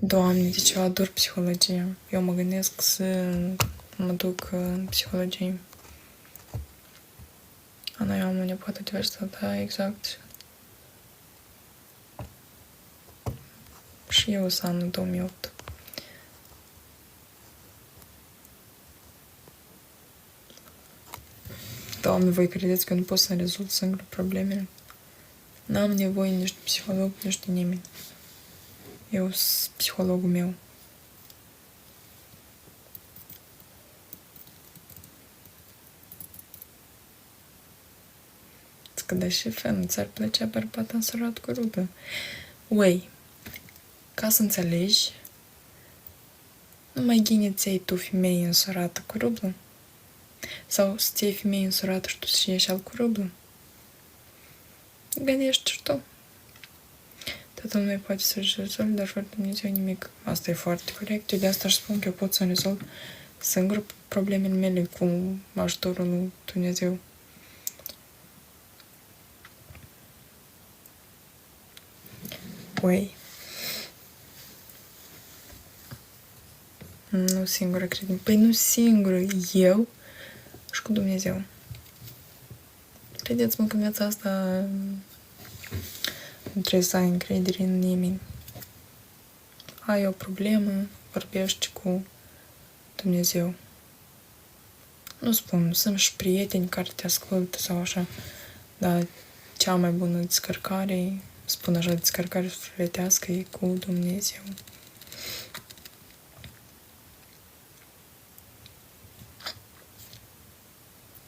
Doamne, de ce ador psihologia. Eu mă gândesc să mă duc în psihologie. Ana, eu am o nepoată de vârstă, da, exact. Și eu sunt anul 2008. Doamne, voi credeți că nu pot să rezolv singur problemele? N-am nevoie nici de psiholog, nici de nimeni. Eu sunt psihologul meu. Că deși nu ți-ar plăcea bărbat însurat cu rublă. Uei, ca să înțelegi, nu mai ghine ți-ai tu femeie însurată cu rublă? Sau să ți-ai femeie însurată și tu să ieși al cu rublă? Gândești și tu. Toată lumea poate să-și rezolve, dar fără Dumnezeu nimic. Asta e foarte corect. Eu de asta își spun că eu pot să rezolv singur problemele mele cu ajutorul lui Dumnezeu. Uei. Nu singură, cred. Păi nu singură, eu și cu Dumnezeu. Credeți-mă că în viața asta nu trebuie să ai încredere în nimeni. Ai o problemă, vorbești cu Dumnezeu. Nu spun, sunt și prieteni care te ascultă sau așa, dar cea mai bună descărcare, spun așa, descărcare sufletească e cu Dumnezeu.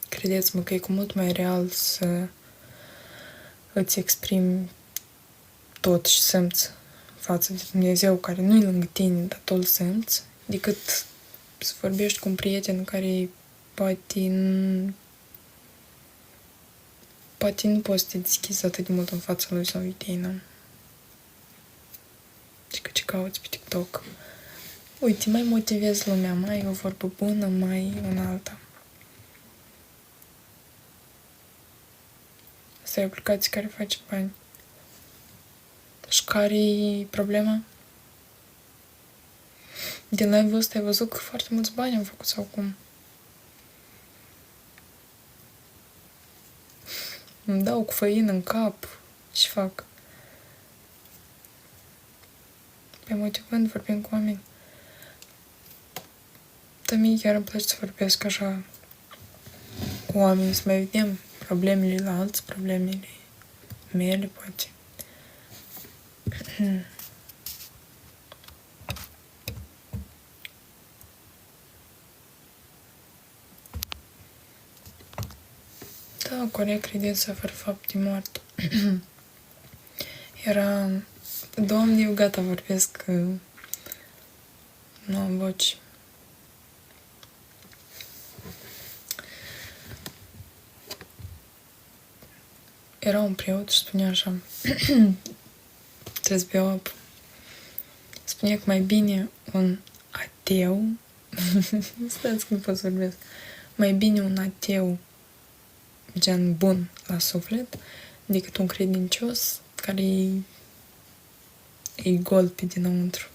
Credeți-mă că e cu mult mai real să îți exprimi tot și simți față de Dumnezeu care nu e lângă tine, dar tu îl simți, decât să vorbești cu un prieten care poate nu poți să te deschizi atât de mult în fața lui sau de tine. Și că ce cauți pe TikTok. Uite, mai motivezi lumea, mai e o vorbă bună, mai e una alta. Asta e o aplicație care face bani. Și care-i problema? Din live-ul ăsta ai văzut că foarte mulți bani am făcut sau cum? Îmi dau cu făină în cap. Ce fac? Pe motivând, vorbim cu oameni. Dar mie chiar îmi place să vorbesc așa cu oameni, să mai vedem problemele la alții, problemele mele, poate. Da, corect, credința fără fapt de moarte. Era... Doamne, eu gata, vorbesc nu am voci. Era un preot și spunea așa, trebuie să beau apă. Spunea că mai bine un ateu, stați că nu pot să vorbesc, mai bine un ateu gen bun la suflet decât un credincios care e gol pe dinăuntru.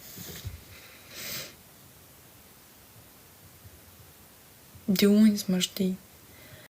De unde mă știi?